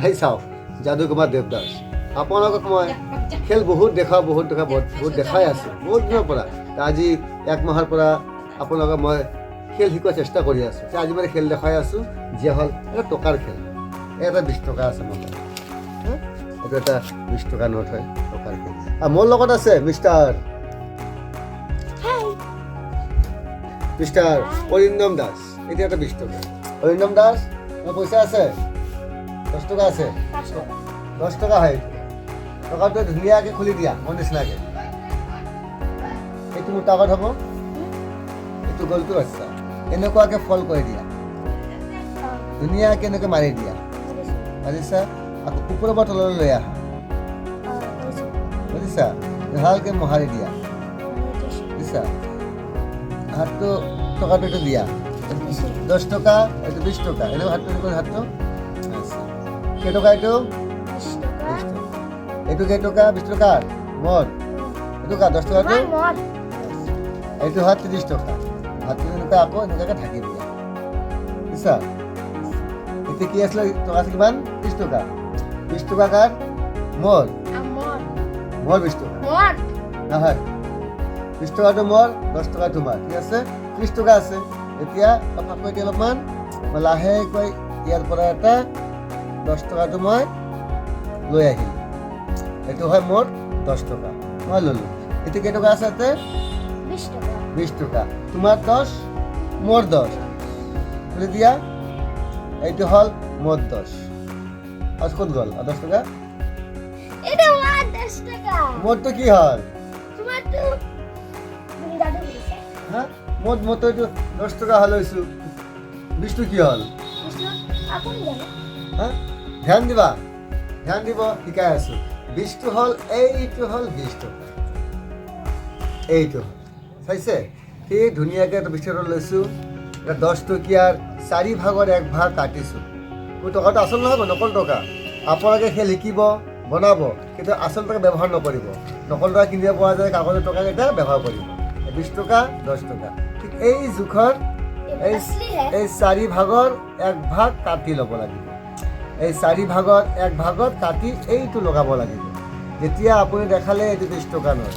আহি চাওক যাদুকুমাৰ দেৱদাস। আপোনালোকক মই খেল বহুত দেখাই আছোঁ বহুত দিনৰ পৰা। আজি 1 মাহৰ পৰা আপোনালোকক মই খেল শিকোৱাৰ চেষ্টা কৰি আছোঁ। আজি মানে খেল দেখাই আছোঁ যিয়ে হ'ল এটা টকাৰ খেল। এটা 20 টকা আছে মোৰ লগত, এইটো এটা 20 টকা নোট হয়, টকাৰ খেল। আৰু মোৰ লগত আছে মিষ্টাৰ অৰিন্দম দাস। এতিয়া এটা 20 টকা। অৰিন্দম দাস, তোমাৰ পইচা আছে? 10 টকা আছে? 10 টকা হয়। টকাটো ধুনীয়াকৈ খুলি দিয়া মোৰ নিচিনাকৈ। এইটো মোৰ টাকত হ'ব, এইটো গ'লটো আচ্ছা। এনেকুৱাকৈ ফল কৰি দিয়া, ধুনীয়াকৈ এনেকৈ মাৰি দিয়া। বুজিছা? আকৌ ওপৰৰ পৰা তললৈ লৈ আহা, বুজিছা? ভালকৈ মোহাৰি দিয়া, বুজিছা? হাতটো টকাটো এইটো দিয়া, 10 টকা, এইটো 20 টকা। এনেকুৱা হাতটো হাতটো কেইটকা? এইটো 20 টকা। এইটো কেইটকা? 20 টকা মোৰ। এইটো কা 10 টকাটো? এইটো হাত 30 টকা। হাতটো এনেকুৱা আকৌ এনেকুৱাকৈ ঢাকি দিয়া, বুজিছা? এতিয়া কি আছিলে? টকা আছে কিমান? 30 টকা। 20 টকা কাৰ? মোৰ। মোৰ 20 টকা নহয়, 20 টকাটো মোৰ, 10 টকা তোমাৰ। ঠিক আছে, 30 টকা আছে। এতিয়া ফাঁকৈ দি অলপমান মই লাহেকৈ ইয়াৰ পৰা এটা 10 টকাটো মই লৈ আহিলোঁ। এইটো হয় মোৰ 10 টকা, মই ল'লোঁ। এইটো কেইটকা আছে ইয়াতে? 20 টকা। তোমাৰ 10, মোৰ 10। খুলি দিয়া। এইটো হ'ল মোৰ 10। আৰু ক'ত গ'ল 10 টকা? মোৰটো কি হ'ল? মইতো এইটো 10 টকা লৈছোঁ, 20টো কি হ'ল? ধ্যান দিবা, ধ্যান দিব শিকাই আছোঁ। 20টো হ'ল, এইটো হ'ল 20 টকা। এইটো চাইছে? সেই ধুনীয়াকৈ এটা 20 টকা লৈছোঁ। এটা 10 টকীয়াৰ 4 ভাগৰ 1 ভাগ কাটিছোঁ। মোৰ টকাটো আচল নহ'ব, নকল টকা। আপোনালোকে খেল শিকিব, বনাব, কিন্তু আচল টকা ব্যৱহাৰ নকৰিব। নকল টকা কিনিব পৰা যায়, কাগজৰ টকাকেইটা ব্যৱহাৰ কৰিব। 20 টকা, 10 টকা। ঠিক এই জোখত এই 4 ভাগৰ 1 ভাগ কাটি ল'ব লাগিব। এই 4 ভাগৰ 1 ভাগত কাটি এইটো লগাব লাগিব। যেতিয়া আপুনি দেখালে এইটো 20 টকা নহয়,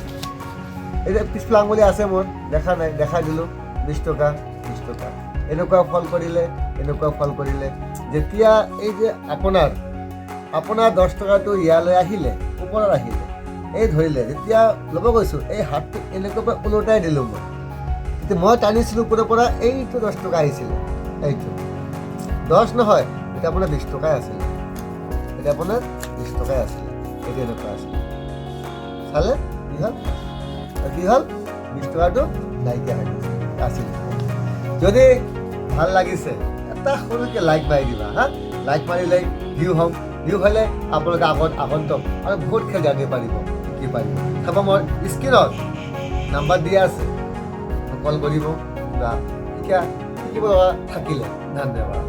এইটো পিছফালে আঙুলি আছে মোৰ, দেখা নাই, দেখাই দিলোঁ 20 টকা, 20 টকা। এনেকুৱা ফল কৰিলে, এনেকুৱা ফল কৰিলে। যেতিয়া এই যে আপোনাৰ 10 টকাটো ইয়ালৈ আহিলে, ওপৰত আহিলে, এই ধৰিলে, যেতিয়া ল'ব গৈছোঁ, এই হাতটো এনেকৈ পৰা ওলোটাই দিলোঁ মই। কিন্তু মই টানিছিলোঁ ওপৰৰ পৰা, এইটো 10 টকা আহিছিলে। এইটো 10 নহয়, এতিয়া আপোনাৰ 20 টকাই আছিলে। এতিয়া আপোনাৰ 20 টকাই আছিলে। এইটো এনেকুৱা আছিলে। চালে কি হ'ল? 20 টকাটো নাইকিয়া হৈ গৈছে, আছিল। যদি ভাল লাগিছে এটা সৰুকৈ লাইক মাৰি দিবা হা। লাইক মাৰিলে ভিউ হ'লে আপোনালোকে আগন্তুক আৰু বহুত খেল জানিব পাৰিব, শিকিব পাৰিব। চাব মোৰ স্ক্ৰীণত নাম্বাৰ দিয়া আছে, কল কৰিব বা শিকিব লগা থাকিলে। ধন্যবাদ।